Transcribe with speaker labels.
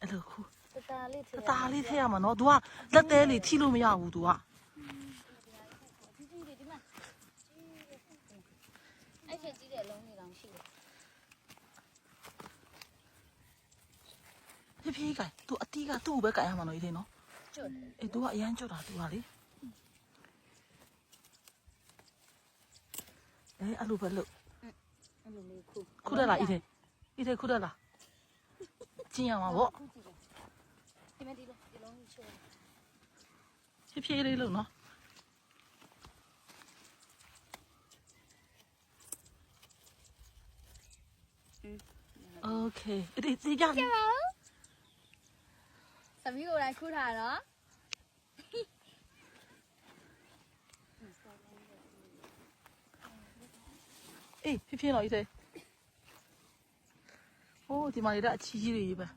Speaker 1: အဲ့လိုခု
Speaker 2: ตาလေး
Speaker 1: တသားလေးထည့်ရမှာနော် तू ကလက်သေးလေးထိလို့မရဘူး तू က
Speaker 2: ဒီမှာအဲ့ချက်ကြီးတဲ့အလုံးတွေတောင်ရှိတယ်
Speaker 1: ဖြည်းဖြည်းကင် तू အတီးကသူ့ကိုပဲကင်ရမှာနော်ဒီထဲနော်
Speaker 2: ကျွတ်
Speaker 1: အေး तू ကအရန်ကျွတ်တာ तू ကလေအေးအဲ့လိုပဲလို့
Speaker 2: အဲ့လိုလေးခု
Speaker 1: ခုတက်လာဤထဲခုတက်လာကျင်းရမှာပေါ့
Speaker 2: ဒီမဲ့ဒီလုံးကြီးချိုး
Speaker 1: ဖြည်းဖြည်းလေးလို့နော်โอเคအေးဒီကြပြီ
Speaker 2: သမီးကိုလည်းခုထားတော့
Speaker 1: အေးဖြည်းဖြည်းတော့ဤထဲဟိုးဒီမှာနေတဲ့အချီးကြီးတွေပဲ